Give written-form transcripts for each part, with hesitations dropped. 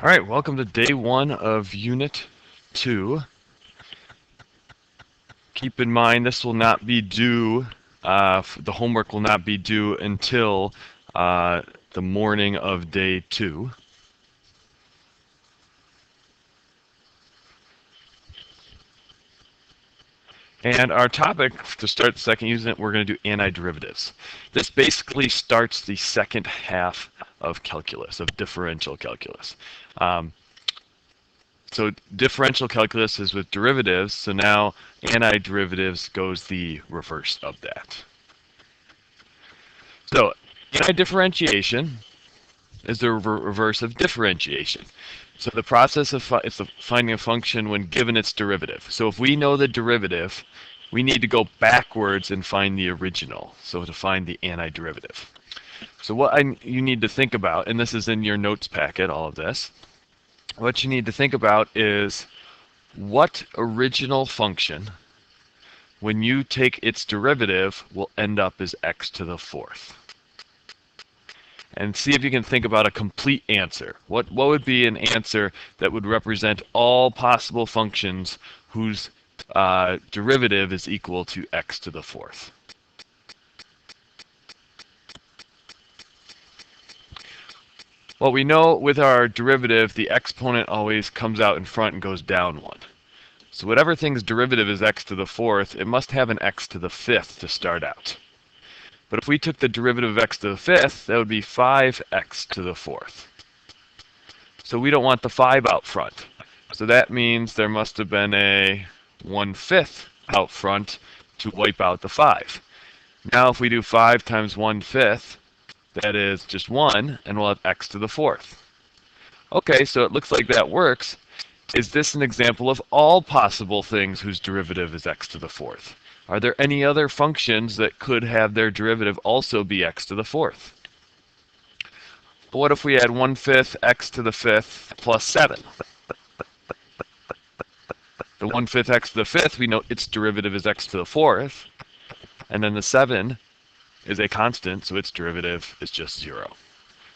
All right, welcome to day one of Unit 2. Keep in mind this will not be due, the homework will not be due until the morning of day 2. And our topic to start the second unit, we're going to do antiderivatives. This basically starts the second half of calculus, of differential calculus. So differential calculus is with derivatives, so now antiderivatives goes the reverse of that. So antidifferentiation is the reverse of differentiation. So the process of finding a function when given its derivative. So if we know the derivative, we need to go backwards and find the original. So to find the antiderivative. So what you need to think about, and this is in your notes packet, all of this, what you need to think about is what original function, when you take its derivative, will end up as x to the fourth. And see if you can think about a complete answer. What would be an answer that would represent all possible functions whose derivative is equal to x to the fourth? Well, we know with our derivative, the exponent always comes out in front and goes down one. So whatever thing's derivative is x to the fourth, it must have an x to the fifth to start out. But if we took the derivative of x to the fifth, that would be 5x to the fourth. So we don't want the 5 out front. So that means there must have been a 1/5 out front to wipe out the 5. Now if we do 5 times 1/5, that is just 1, and we'll have x to the fourth. Okay, so it looks like that works. Is this an example of all possible things whose derivative is x to the fourth? Are there any other functions that could have their derivative also be x to the fourth? But what if we had 1/5 x to the fifth plus 7? The 1/5 x to the fifth, we know its derivative is x to the fourth, and then the 7 is a constant, so its derivative is just 0.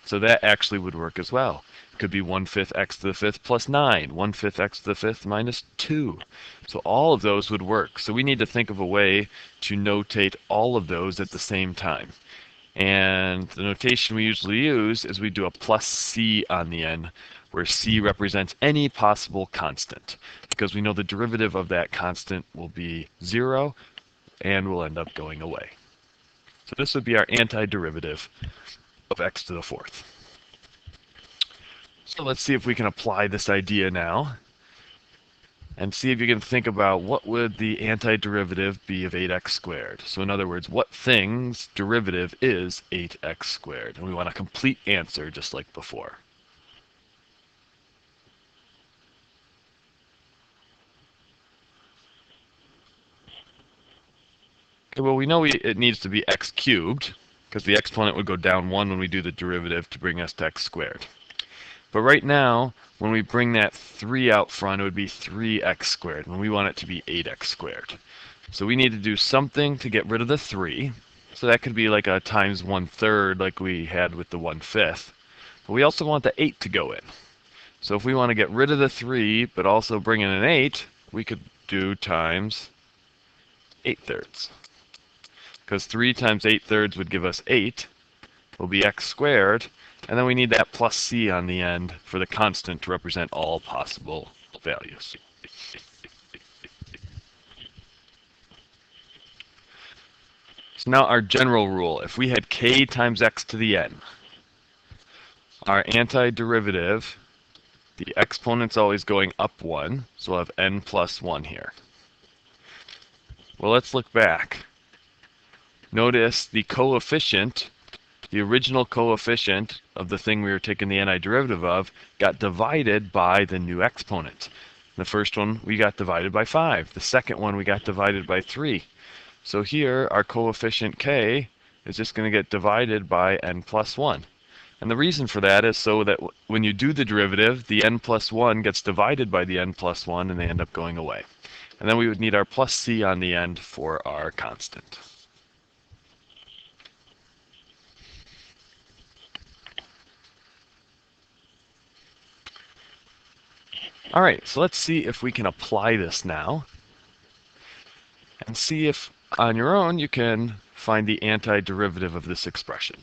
So that actually would work as well. It could be 1/5 x to the fifth plus 9, 1/5 x to the fifth minus 2. So all of those would work. So we need to think of a way to notate all of those at the same time. And the notation we usually use is we do a plus c on the end, where c represents any possible constant, because we know the derivative of that constant will be 0 and will end up going away. So this would be our antiderivative of x to the fourth. So let's see if we can apply this idea now and see if you can think about what would the antiderivative be of 8x squared. So in other words, what thing's derivative is 8x squared? And we want a complete answer just like before. Okay, well, we know it needs to be x cubed, because the exponent would go down 1 when we do the derivative to bring us to x squared. But right now, when we bring that 3 out front, it would be 3x squared, when we want it to be 8x squared. So we need to do something to get rid of the 3. So that could be like a times 1/3 like we had with the 1/5. But we also want the 8 to go in. So if we want to get rid of the 3, but also bring in an 8, we could do times 8/3. Because 3 times 8/3 would give us 8, will be x squared, and then we need that plus c on the end for the constant to represent all possible values. So now our general rule, if we had k times x to the n, our antiderivative, the exponent's always going up 1, so we'll have n plus 1 here. Well, let's look back. Notice the coefficient, the original coefficient of the thing we were taking the antiderivative of, got divided by the new exponent. The first one we got divided by 5. The second one we got divided by 3. So here our coefficient k is just going to get divided by n plus 1. And the reason for that is so that when you do the derivative, the n plus 1 gets divided by the n plus 1 and they end up going away. And then we would need our plus c on the end for our constant. All right, so let's see if we can apply this now and see if on your own you can find the antiderivative of this expression.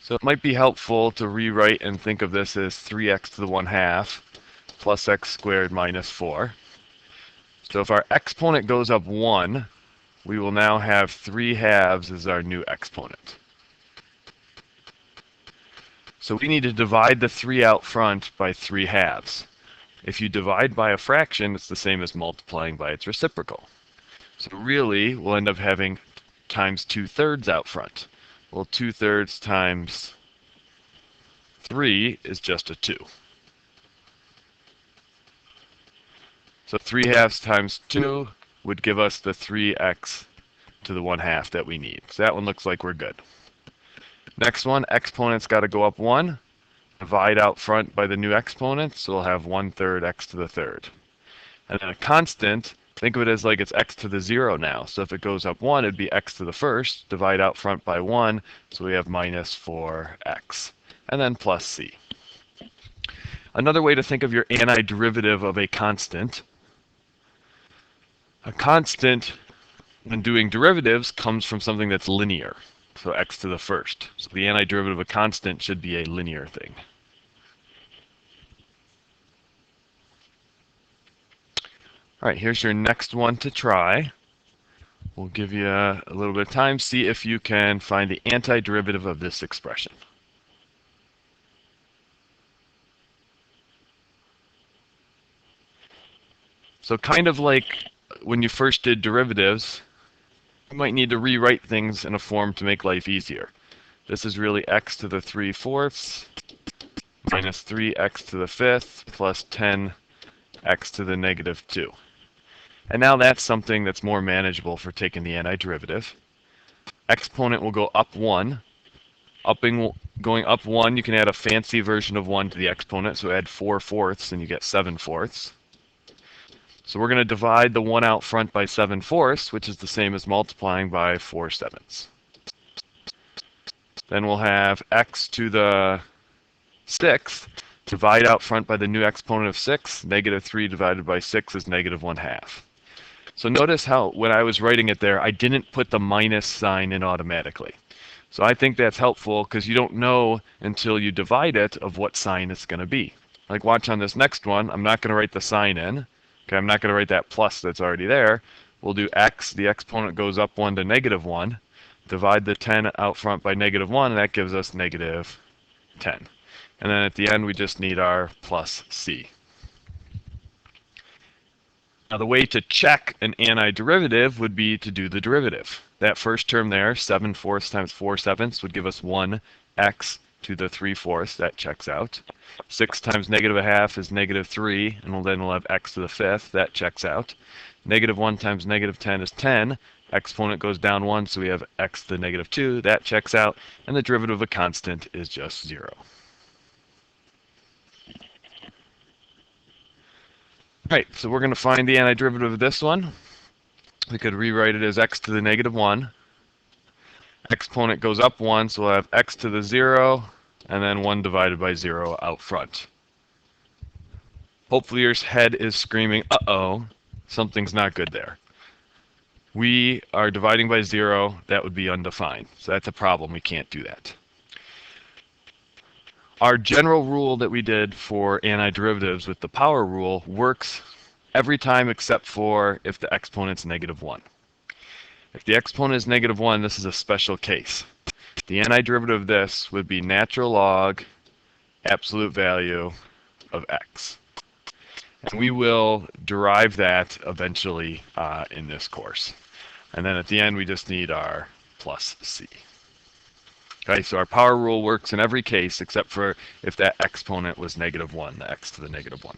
So it might be helpful to rewrite and think of this as 3x to the 1/2 plus x squared minus 4. So if our exponent goes up 1, we will now have 3/2 as our new exponent. So we need to divide the 3 out front by 3/2. If you divide by a fraction, it's the same as multiplying by its reciprocal. So really, we'll end up having times 2/3 out front. Well, 2/3 times 3 is just a 2. So 3/2 times 2 would give us the 3x to the 1/2 that we need. So that one looks like we're good. Next one, exponent's got to go up 1. Divide out front by the new exponent, so we'll have 1/3 x to the 3rd. And then a constant, think of it as like it's x to the 0 now. So if it goes up 1, it'd be x to the 1st. Divide out front by 1, so we have minus 4x. And then plus c. Another way to think of your antiderivative of a constant, when doing derivatives, comes from something that's linear. So x to the 1st. So the antiderivative of a constant should be a linear thing. All right, here's your next one to try. We'll give you a little bit of time. See if you can find the antiderivative of this expression. So kind of like when you first did derivatives, you might need to rewrite things in a form to make life easier. This is really x to the 3/4 minus 3x to the 5th plus 10x to the negative 2. And now that's something that's more manageable for taking the antiderivative. Exponent will go up 1. Going up 1, you can add a fancy version of 1 to the exponent, so add 4/4 and you get 7/4. So we're going to divide the 1 out front by 7/4, which is the same as multiplying by 4/7. Then we'll have x to the 6th. Divide out front by the new exponent of 6. Negative 3 divided by 6 is negative 1/2. So notice how when I was writing it there, I didn't put the minus sign in automatically. So I think that's helpful because you don't know until you divide it of what sign it's going to be. Like watch on this next one, I'm not going to write the sign in. Okay, I'm not going to write that plus that's already there. We'll do x, the exponent goes up 1 to negative 1. Divide the 10 out front by negative 1, and that gives us negative 10. And then at the end, we just need our plus c. Now the way to check an antiderivative would be to do the derivative. That first term there, 7/4 times 4/7 would give us 1x to the 3/4. That checks out. 6 times negative 1/2 is negative 3, and then we'll have x to the 5th. That checks out. Negative 1 times negative 10 is 10. Exponent goes down 1, so we have x to the negative 2. That checks out. And the derivative of a constant is just 0. All right, so we're going to find the antiderivative of this one. We could rewrite it as x to the negative 1. Exponent goes up 1, so we'll have x to the 0, and then 1 divided by 0 out front. Hopefully your head is screaming, uh-oh, something's not good there. We are dividing by 0, that would be undefined. So that's a problem, we can't do that. Our general rule that we did for antiderivatives with the power rule works every time except for if the exponent's negative 1. If the exponent is negative 1, this is a special case. The antiderivative of this would be natural log absolute value of x. And we will derive that eventually in this course. And then at the end, we just need our plus c. Okay, so our power rule works in every case except for if that exponent was negative 1, the x to the negative 1.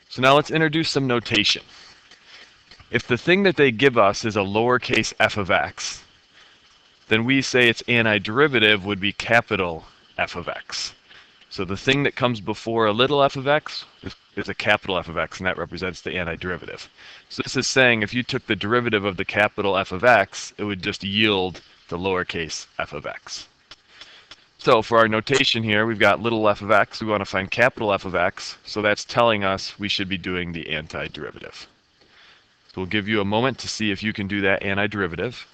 So now let's introduce some notation. If the thing that they give us is a lowercase f of x, then we say its antiderivative would be capital F of x. So the thing that comes before a little f of x is a capital F of x, and that represents the antiderivative. So this is saying if you took the derivative of the capital F of x, it would just yield the lowercase f of x. So for our notation here, we've got little f of x. We want to find capital F of x, so that's telling us we should be doing the antiderivative. So we'll give you a moment to see if you can do that antiderivative.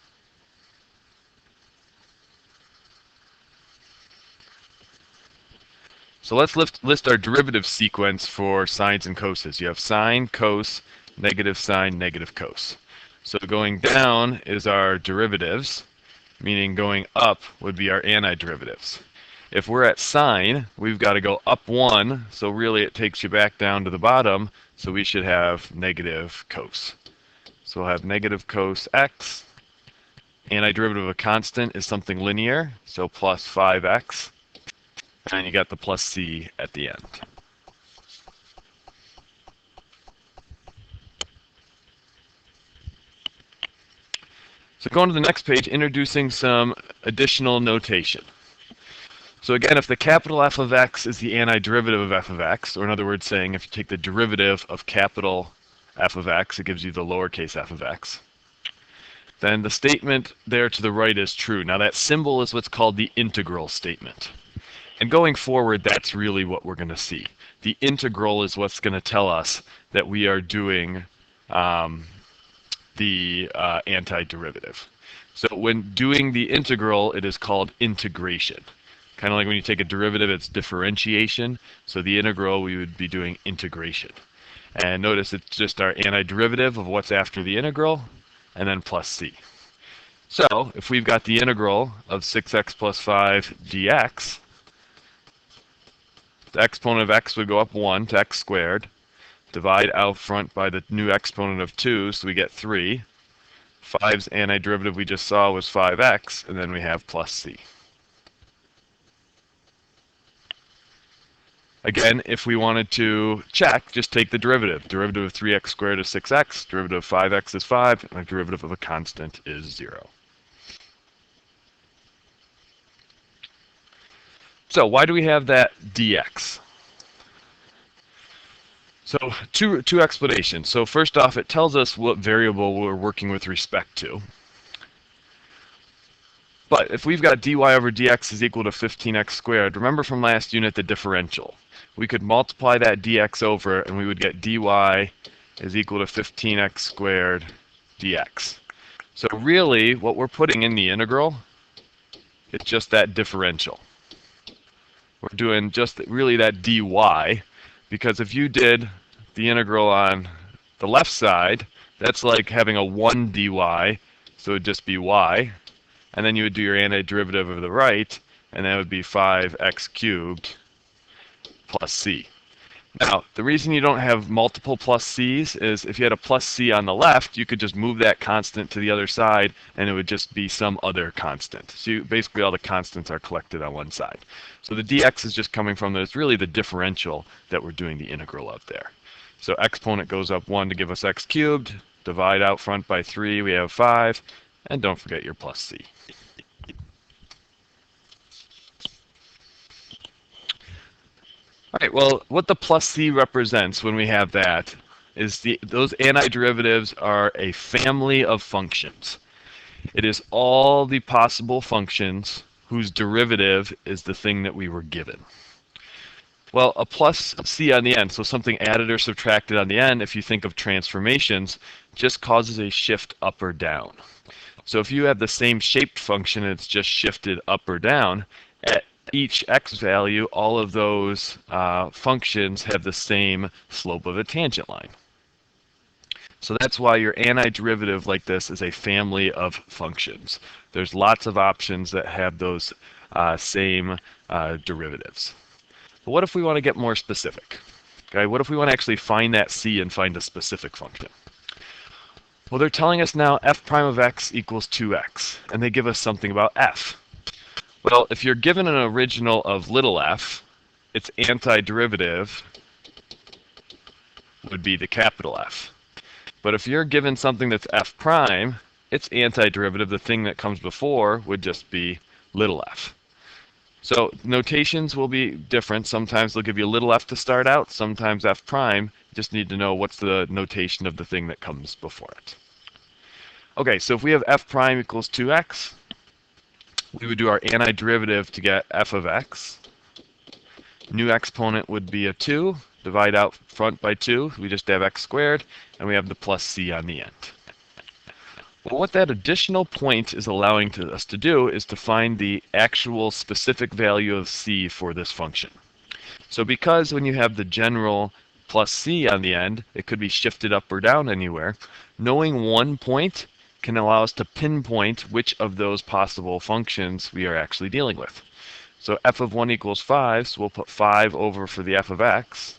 So let's list our derivative sequence for sines and coses. You have sine, cos, negative sine, negative cos. So going down is our derivatives, meaning going up would be our antiderivatives. If we're at sine, we've got to go up 1, so really it takes you back down to the bottom, so we should have negative cos. So we'll have negative cos x. Antiderivative of a constant is something linear, so plus 5x. And you got the plus c at the end. So going to the next page, introducing some additional notation. So again, if the capital F of x is the antiderivative of f of x, or in other words saying if you take the derivative of capital F of x, it gives you the lowercase f of x, then the statement there to the right is true. Now that symbol is what's called the integral statement. And going forward, that's really what we're going to see. The integral is what's going to tell us that we are doing the antiderivative. So when doing the integral, it is called integration. Kind of like when you take a derivative, it's differentiation. So the integral, we would be doing integration. And notice it's just our antiderivative of what's after the integral, and then plus c. So if we've got the integral of 6x plus 5 dx, the exponent of x would go up 1 to x squared. Divide out front by the new exponent of 2, so we get 3. 5's antiderivative we just saw was 5x, and then we have plus c. Again, if we wanted to check, just take the derivative. Derivative of 3x squared is 6x, derivative of 5x is 5, and the derivative of a constant is 0. So why do we have that dx? So two explanations. So first off, it tells us what variable we're working with respect to. But if we've got dy over dx is equal to 15x squared, remember from last unit the differential. We could multiply that dx over and we would get dy is equal to 15x squared dx. So really what we're putting in the integral is just that differential. We're doing just really that dy, because if you did the integral on the left side, that's like having a 1 dy, so it would just be y. And then you would do your antiderivative of the right, and that would be 5x cubed plus c. Now, the reason you don't have multiple plus c's is if you had a plus c on the left, you could just move that constant to the other side, and it would just be some other constant. So basically all the constants are collected on one side. So the dx is just coming from it's really the differential that we're doing the integral of there. So exponent goes up 1 to give us x cubed. Divide out front by 3, we have 5. And don't forget your plus c. All right, well, what the plus c represents when we have that is those antiderivatives are a family of functions. It is all the possible functions whose derivative is the thing that we were given. Well, a plus c on the end, so something added or subtracted on the end, if you think of transformations, just causes a shift up or down. So if you have the same shaped function and it's just shifted up or down, at each x value, all of those functions have the same slope of a tangent line. So that's why your antiderivative like this is a family of functions. There's lots of options that have those same derivatives. But what if we want to get more specific? Okay, what if we want to actually find that c and find a specific function? Well, they're telling us now f prime of x equals 2x, and they give us something about f. Well, if you're given an original of little f, its antiderivative would be the capital F. But if you're given something that's f prime, its antiderivative, the thing that comes before, would just be little f. So notations will be different. Sometimes they'll give you a little f to start out, sometimes f prime. You just need to know what's the notation of the thing that comes before it. Okay, so if we have f prime equals 2x, we would do our antiderivative to get f of x. New exponent would be a 2. Divide out front by 2. We just have x squared, and we have the plus c on the end. Well, what that additional point is allowing us to do is to find the actual specific value of c for this function. So because when you have the general plus c on the end, it could be shifted up or down anywhere, knowing one point can allow us to pinpoint which of those possible functions we are actually dealing with. So f of 1 equals 5, so we'll put 5 over for the f of x,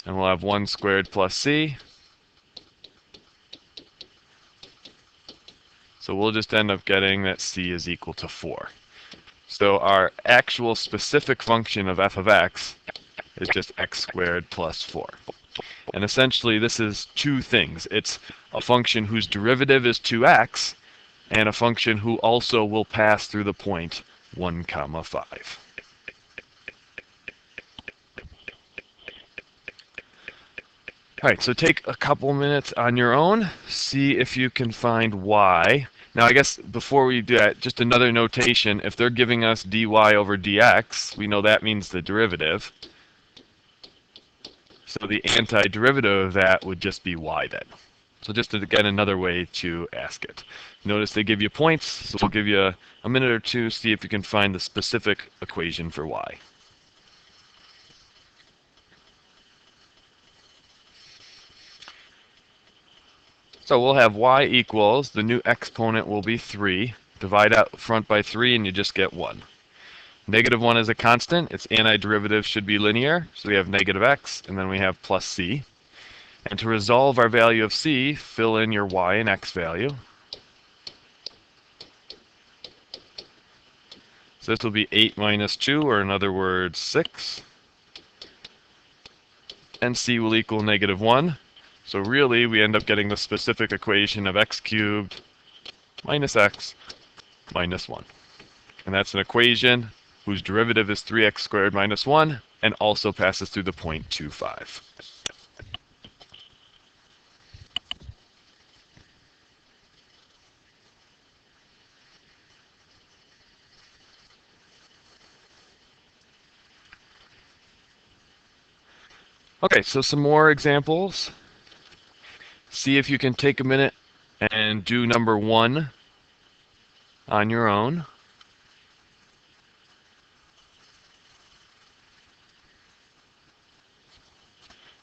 and we'll have 1 squared plus c. So we'll just end up getting that c is equal to 4. So our actual specific function of f of x is just x squared plus 4. And essentially this is two things. It's a function whose derivative is 2x, and a function who also will pass through the point 1 comma 5. All right, so take a couple minutes on your own, see if you can find y. Now, I guess before we do that, just another notation. If they're giving us dy over dx, we know that means the derivative. So the antiderivative of that would just be y then. So just again, another way to ask it. Notice they give you points, so we'll give you a minute or two, see if you can find the specific equation for y. So we'll have y equals, the new exponent will be 3. Divide out front by 3 and you just get 1. Negative 1 is a constant. Its antiderivative should be linear. So we have negative x, and then we have plus c. And to resolve our value of c, fill in your y and x value. So this will be 8 minus 2, or in other words, 6. And c will equal negative 1. So really, we end up getting the specific equation of x cubed minus x minus 1. And that's an equation whose derivative is 3x squared minus 1 and also passes through the point 2,5. Okay, so some more examples. See if you can take a minute and do number 1 on your own.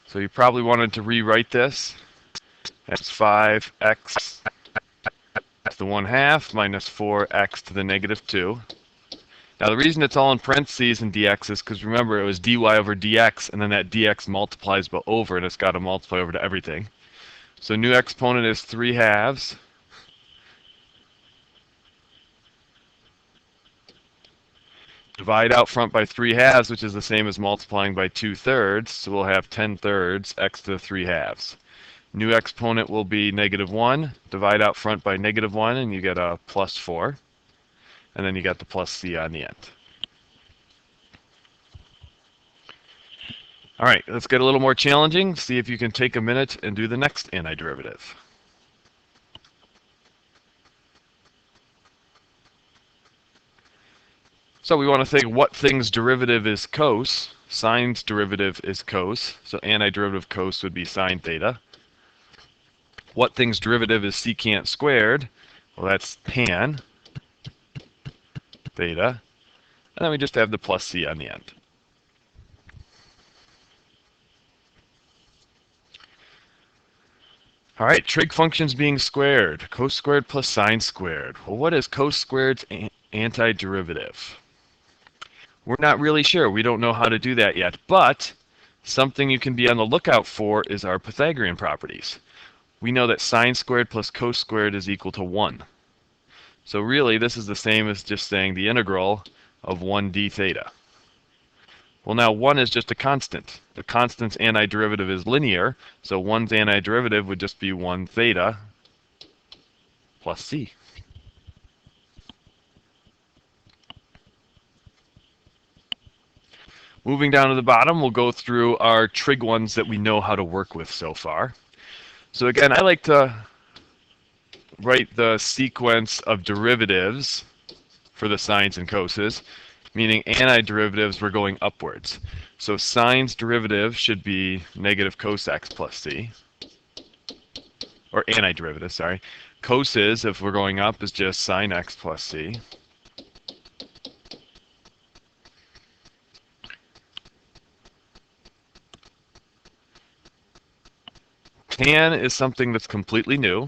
So you probably wanted to rewrite this as 5x to the 1/2 minus 4x to the negative 2. Now the reason it's all in parentheses in dx is because remember it was dy over dx, and then that dx multiplies over, and it's got to multiply over to everything. So new exponent is 3/2. Divide out front by 3/2, which is the same as multiplying by 2/3. So we'll have 10/3 x to the 3/2. New exponent will be negative 1. Divide out front by negative 1, and you get a plus 4. And then you got the plus c on the end. All right, let's get a little more challenging. See if you can take a minute and do the next antiderivative. So we want to think what thing's derivative is cos. Sine's derivative is cos. So antiderivative cos would be sine theta. What thing's derivative is secant squared? Well, that's tan theta. And then we just have the plus c on the end. All right, trig functions being squared. Cos squared plus sine squared. Well, what is cos squared's antiderivative? We're not really sure. We don't know how to do that yet. But something you can be on the lookout for is our Pythagorean properties. We know that sine squared plus cos squared is equal to 1. So really, this is the same as just saying the integral of 1 d theta. Well, now 1 is just a constant. The constant's antiderivative is linear, so 1's antiderivative would just be 1 theta plus c. Moving down to the bottom, we'll go through our trig ones that we know how to work with so far. So again, I like to write the sequence of derivatives for the sines and coses, meaning antiderivatives, we're going upwards. So sine's derivative should be negative cos x plus c, or antiderivative, sorry. Coses, if we're going up, is just sine x plus c. Tan is something that's completely new.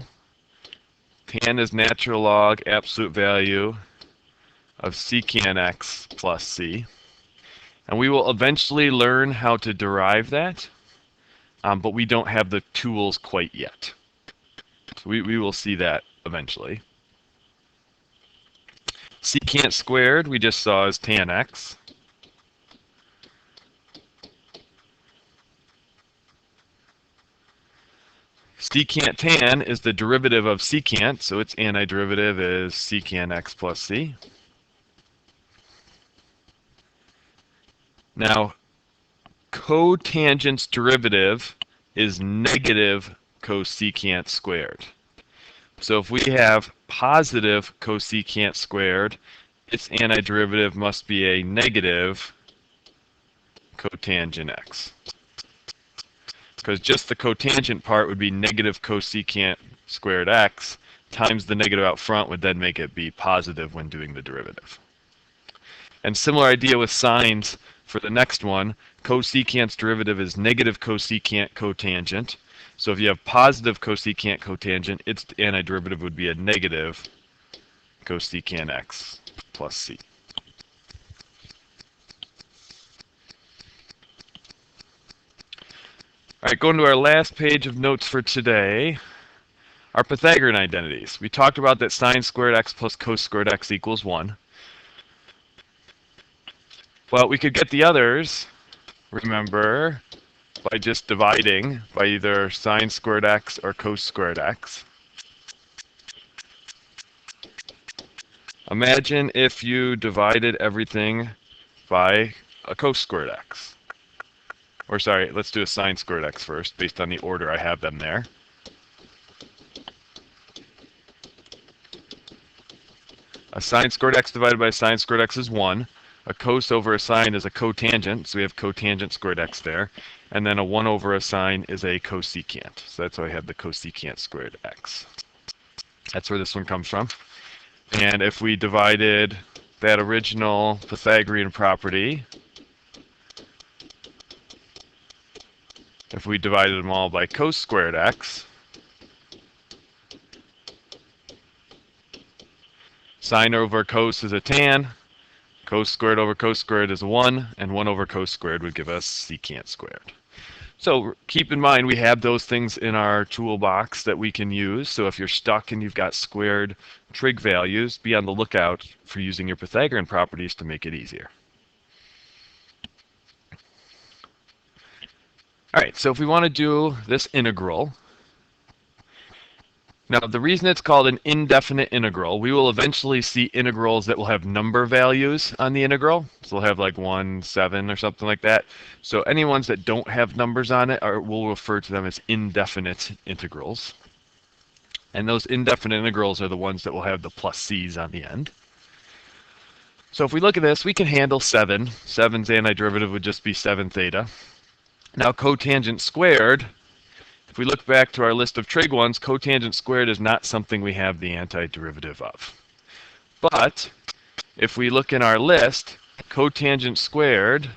Tan is natural log absolute value of secant x plus c. And we will eventually learn how to derive that, but we don't have the tools quite yet. So we will see that eventually. Secant squared, we just saw as tan x. Secant tan is the derivative of secant, so its antiderivative is secant x plus c. Now, cotangent's derivative is negative cosecant squared. So if we have positive cosecant squared, its antiderivative must be a negative cotangent x. Because just the cotangent part would be negative cosecant squared x times the negative out front would then make it be positive when doing the derivative. And similar idea with sines for the next one. Cosecant's derivative is negative cosecant cotangent. So if you have positive cosecant cotangent, its antiderivative would be a negative cosecant x plus c. All right, going to our last page of notes for today, our Pythagorean identities. We talked about that sine squared x plus cos squared x equals 1. Well, we could get the others, remember, by just dividing by either sine squared x or cos squared x. Imagine if you divided everything by a cos squared x. Or sorry, let's do a sine squared x first, based on the order I have them there. A sine squared x divided by sine squared x is 1. A cos over a sine is a cotangent, so we have cotangent squared x there. And then a 1 over a sine is a cosecant. So that's why I have the cosecant squared x. That's where this one comes from. And if we divided that original Pythagorean property, if we divided them all by cos squared x, sine over cos is a tan, cos squared over cos squared is 1, and 1 over cos squared would give us secant squared. So keep in mind we have those things in our toolbox that we can use. So if you're stuck and you've got squared trig values, be on the lookout for using your Pythagorean properties to make it easier. All right, so if we want to do this integral, now the reason it's called an indefinite integral, we will eventually see integrals that will have number values on the integral. So we'll have like 1, 7 or something like that. So any ones that don't have numbers on it we'll refer to them as indefinite integrals. And those indefinite integrals are the ones that will have the plus c's on the end. So if we look at this, we can handle 7. 7's antiderivative would just be 7 theta. Now cotangent squared, if we look back to our list of trig ones, cotangent squared is not something we have the antiderivative of. But if we look in our list, cotangent squared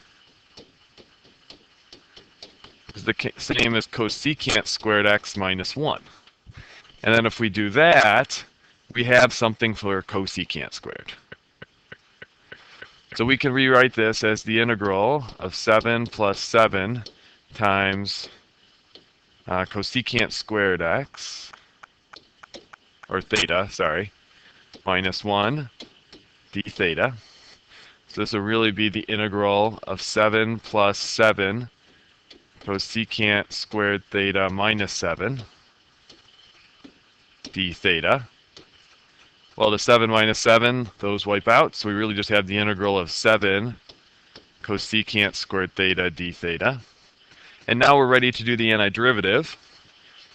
is the same as cosecant squared x minus 1. And then if we do that, we have something for cosecant squared. So we can rewrite this as the integral of 7 plus 7 times cosecant squared x, or theta, sorry, minus 1 d theta. So this will really be the integral of 7 plus 7 cosecant squared theta minus 7 d theta. Well, the 7 minus 7, those wipe out, so we really just have the integral of 7 cosecant squared theta d theta. And now we're ready to do the antiderivative.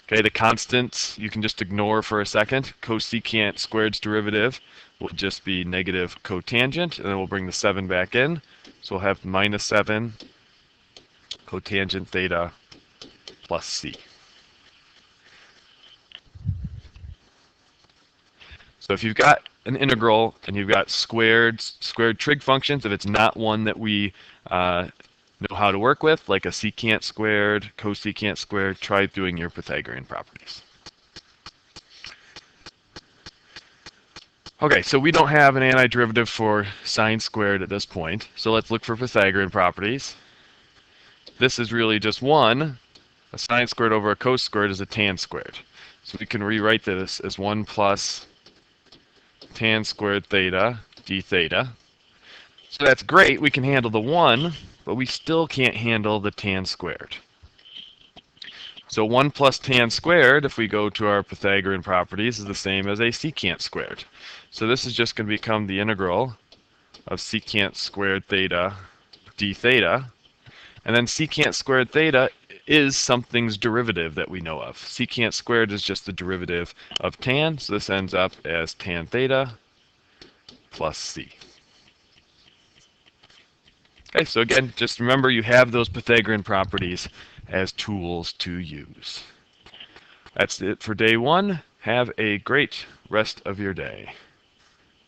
Okay, the constants you can just ignore for a second. Cosecant squared's derivative will just be negative cotangent, and then we'll bring the 7 back in. So we'll have minus 7 cotangent theta plus c. So if you've got an integral and you've got squared trig functions, if it's not one that we know how to work with, like a secant squared, cosecant squared, try doing your Pythagorean properties. Okay, so we don't have an antiderivative for sine squared at this point, so let's look for Pythagorean properties. This is really just one. A sine squared over a cos squared is a tan squared. So we can rewrite this as 1 plus tan squared theta d theta. So that's great, we can handle the 1, but we still can't handle the tan squared. So 1 plus tan squared, if we go to our Pythagorean properties, is the same as a secant squared. So this is just going to become the integral of secant squared theta d theta. And then secant squared theta is something's derivative that we know of. Secant squared is just the derivative of tan, so this ends up as tan theta plus c. Okay, so again, just remember you have those Pythagorean properties as tools to use. That's it for day 1. Have a great rest of your day.